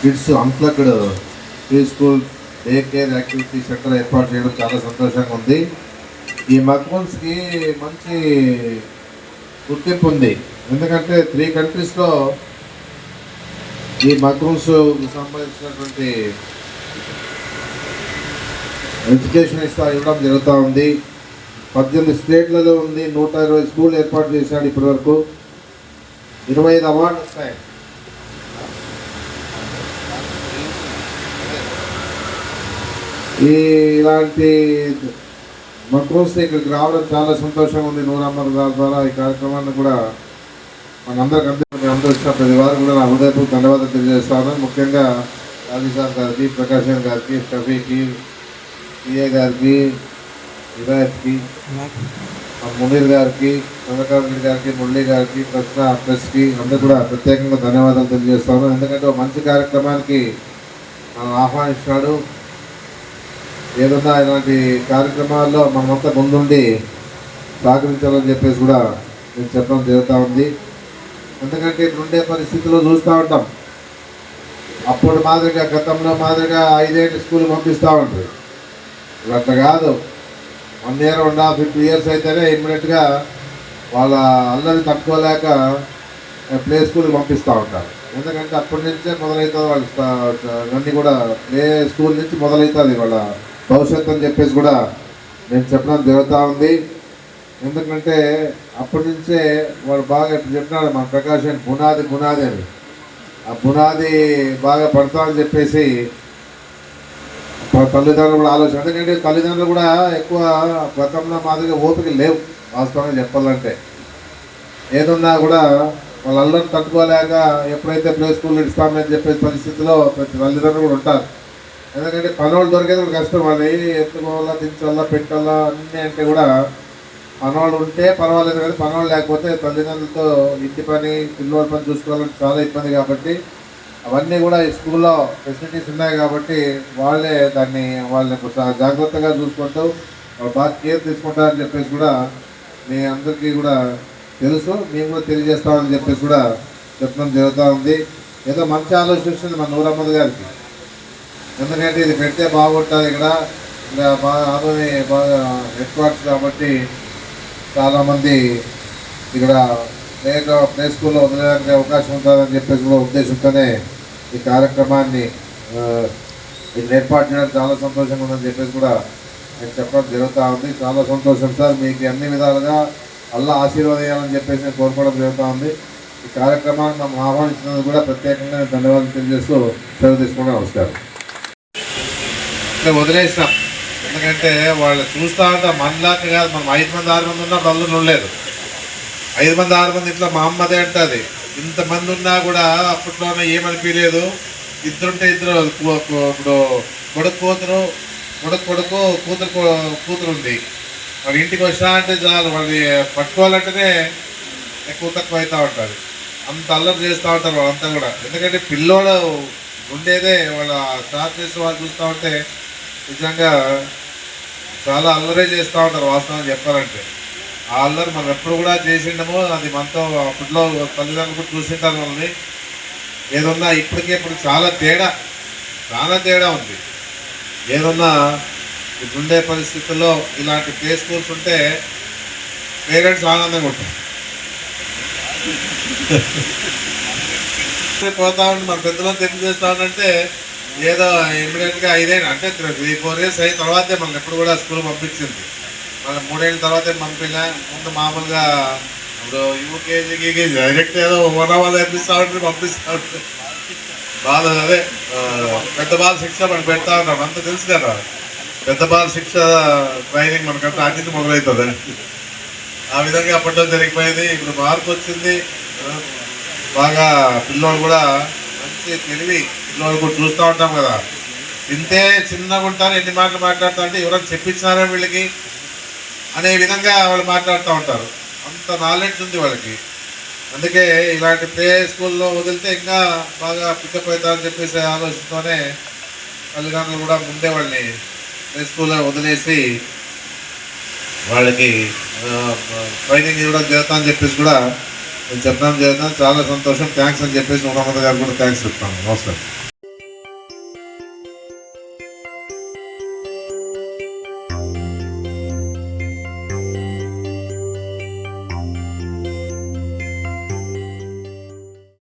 Kids unplugged pre school day care activity centre ఏర్పాటు చేయడం చాలా సంతోషంగా ఉంది. ఈ మక్బూన్స్కి మంచి గుర్తింపు ఉంది. ఎందుకంటే 3 కంట్రీస్లో ఈ మక్బూన్స్ సంబంధించినటువంటి ఎడ్యుకేషన్ ఇవ్వడం జరుగుతూ ఉంది. 18 స్టేట్లలో ఉంది. 120 స్కూల్ ఏర్పాటు చేశాడు. ఇప్పటి వరకు 25 అవార్డు వస్తాయి. ఇలాంటి మక్రూస్ ఇక్కడికి రావడం చాలా సంతోషంగా ఉంది. నూర్ అహ్మద్ గారి ద్వారా ఈ కార్యక్రమాన్ని కూడా మనందరికీ వచ్చిన ప్రతి వారు కూడా నా హృదయపూర్వక ధన్యవాదాలు తెలియజేస్తాను. ముఖ్యంగా రాజీసార్ గారికి, ప్రకాశన్ గారికి, షఫీకి, పిఏ గారికి, హిదాయత్కి, మునీర్ గారికి, చంద్రకాంత్ రెడ్డి గారికి, మురళీ గారికి, ప్రెస్కి అందరూ కూడా ప్రత్యేకంగా ధన్యవాదాలు తెలియజేస్తాను. ఎందుకంటే ఒక మంచి కార్యక్రమానికి మనం ఆహ్వానించినాడు. ఏదన్నా ఇలాంటి కార్యక్రమాల్లో మనమంతా ముందుండి సహకరించాలని చెప్పేసి కూడా నేను చెప్పడం జరుగుతూ ఉంది. ఎందుకంటే ఇప్పుడు ఉండే పరిస్థితుల్లో చూస్తూ ఉంటాం. అప్పుడు మాదిరిగా గతంలో మాదిరిగా 5 ఏళ్ళ స్కూల్ పంపిస్తూ ఉంటారు. ఇప్పుడు అట్లా కాదు. 1 year 1.5 years అయితేనే ఇమ్మీడియట్గా వాళ్ళ అల్లరి తట్టుకోలేక ప్లే స్కూల్కి పంపిస్తూ ఉంటారు. ఎందుకంటే అప్పటి నుంచే మొదలవుతుంది వాళ్ళు అన్నీ కూడా ప్లే స్కూల్ నుంచి మొదలవుతుంది వాళ్ళ భవిష్యత్తు అని చెప్పేసి కూడా నేను చెప్పడం జరుగుతూ ఉంది. ఎందుకంటే అప్పటి నుంచే వాడు బాగా ఇప్పుడు చెప్పినాడు మన ప్రకాశం బునాది అని. ఆ బునాది బాగా పడతామని చెప్పేసి తల్లిదండ్రులు కూడా ఆలోచన. ఎందుకంటే తల్లిదండ్రులు కూడా ఎక్కువ గతంలో మాదిరిగా ఓపిక లేవు. వాస్తవంగా చెప్పాలంటే ఏదున్నా కూడా వాళ్ళ అల్లరి తట్టుకోలేక ఎప్పుడైతే ప్లే స్కూల్ ఇస్తామని చెప్పే పరిస్థితిలో ప్రతి తల్లిదండ్రులు కూడా ఉంటారు. ఎందుకంటే పనోళ్ళు దొరికేది కూడా కష్టం. వాళ్ళు ఎత్తుకోవాలా, దించాలా, పెట్టాలా అన్నీ అంటే కూడా పనోళ్ళు ఉంటే పర్వాలేదు. కానీ పనోళ్ళు లేకపోతే తల్లిదండ్రులతో ఇంటి పని, పిల్లల పని చూసుకోవాలంటే చాలా ఇబ్బంది. కాబట్టి అవన్నీ కూడా ఈ స్కూల్లో ఫెసిలిటీస్ ఉన్నాయి కాబట్టి వాళ్ళే వాళ్ళని జాగ్రత్తగా చూసుకుంటూ వాళ్ళు బాగా కేర్ తీసుకుంటారని చెప్పేసి కూడా మీ అందరికీ కూడా తెలుసు. మేము కూడా తెలియజేస్తామని చెప్పేసి కూడా చెప్పడం జరుగుతూ ఉంది. ఏదో మంచి ఆలోచించింది మన నూర్ అహ్మద్ గారికి. ఎందుకంటే ఇది పెడితే బాగుంటుంది. ఇక్కడ బాగా హెడ్ క్వార్టర్స్ కాబట్టి చాలామంది ఇక్కడ ప్లే స్కూల్లో వదిలేడానికి అవకాశం ఉంటుందని చెప్పేసి కూడా ఉద్దేశంతోనే ఈ కార్యక్రమాన్ని ఇది ఏర్పాటు చేయడం చాలా సంతోషంగా ఉందని చెప్పేసి కూడా నేను చెప్పడం జరుగుతూ ఉంది. చాలా సంతోషం సార్. మీకు అన్ని విధాలుగా అల్లా ఆశీర్వాదాలని చెప్పేసి నేను కోరుకోవడం జరుగుతూ ఉంది. ఈ కార్యక్రమాన్ని మనం ఆహ్వానించినందుకు కూడా ప్రత్యేకంగా నేను ధన్యవాదాలు తెలియజేస్తూ సెలవు తీసుకుంటే నమస్కారం. వదిలేసినాం. ఎందుకంటే వాళ్ళు చూస్తూ ఉంటే మనలాగా కాదు. మనం 5 మంది 6 మంది ఉన్నా బల్లు ఉండలేదు. 5 మంది 6 మంది ఇట్లా మా అమ్మదే అంటుంది. ఇంతమంది ఉన్నా కూడా అప్పట్లోనే ఏమనిపించలేదు. ఇద్దరుంటే ఇద్దరు ఇప్పుడు కూతురు ఉంది. వాళ్ళ ఇంటికి వచ్చినా అంటే చాలు వాళ్ళని పట్టుకోవాలంటేనే ఎక్కువ తక్కువ అవుతూ ఉంటారు. అంత అల్లరి చేస్తూ ఉంటారు వాళ్ళంతా కూడా. ఎందుకంటే పిల్లోడు ఉండేదే వాళ్ళ స్టార్ట్ చేసే వాళ్ళు చూస్తూ ఉంటే నిజంగా చాలా అల్లరే చేస్తూ ఉంటారు. వాస్తవం చెప్పాలంటే ఆ అల్లరి మనం ఎప్పుడు కూడా చేసిండమో అది మనతో అప్పట్లో తల్లిదండ్రులు కూడా చూసింటారు వాళ్ళని. ఏదన్నా ఇప్పుడు చాలా తేడా ఉంది. ఏదన్నా ఇప్పుడుండే పరిస్థితుల్లో ఇలాంటి ప్లే స్కూల్స్ ఉంటే పేరెంట్స్ ఆనందంగా ఉంటారు. పోతా ఉండి మన పెద్దలను తెలియ చేస్తా ఉంటే ఏదో ఇమ్మీడియట్గా 5 ఏళ్ళు అంటే 3-4 years అయిన తర్వాతే మనం ఎప్పుడు కూడా స్కూల్ పంపించింది. మళ్ళీ 3 ఏళ్ళ తర్వాతే పంపిలే. ముందు మామూలుగా ఇప్పుడు యూకేజీ డైరెక్ట్ ఏదో వాళ్ళు నేర్పిస్తూ ఉంటుంది, పంపిస్తూ ఉంటుంది. అదే పెద్ద బాల శిక్ష మనకు పెడతా ఉంటాం. అంత తెలుసు కదా. పెద్ద బాల శిక్ష ట్రైనింగ్ మనకంతా అన్నింటి మొదలవుతుంది. ఆ విధంగా అప్పట్లో జరిగిపోయేది. ఇప్పుడు మార్పు వచ్చింది. బాగా పిల్లోడు కూడా మంచి తెలివి. పిల్లోడు కూడా చూస్తూ ఉంటాం కదా. ఇంతే చిన్నగా ఉంటారు. ఎన్ని మాటలు మాట్లాడుతూ అంటే ఎవరైనా చెప్పించినారా వీళ్ళకి అనే విధంగా వాళ్ళు మాట్లాడుతూ ఉంటారు. అంత నాలెడ్జ్ ఉంది వాళ్ళకి. అందుకే ఇలాంటి ప్లే స్కూల్లో వదిలితే ఇంకా బాగా పికప్ అవుతారని చెప్పేసి ఆలోచనతోనే తల్లిదండ్రులు కూడా ముందే వాళ్ళని ప్లే స్కూల్లో వదిలేసి వాళ్ళకి ట్రైనింగ్ ఇవ్వడం జరుగుతా అని చెప్పేసి కూడా నేను చెప్పడం జరుగుతాను. చాలా సంతోషం. థ్యాంక్స్ అని చెప్పేసి నూర్ అహ్మద్ గారు కూడా థ్యాంక్స్ చెప్తాను. నమస్కారం.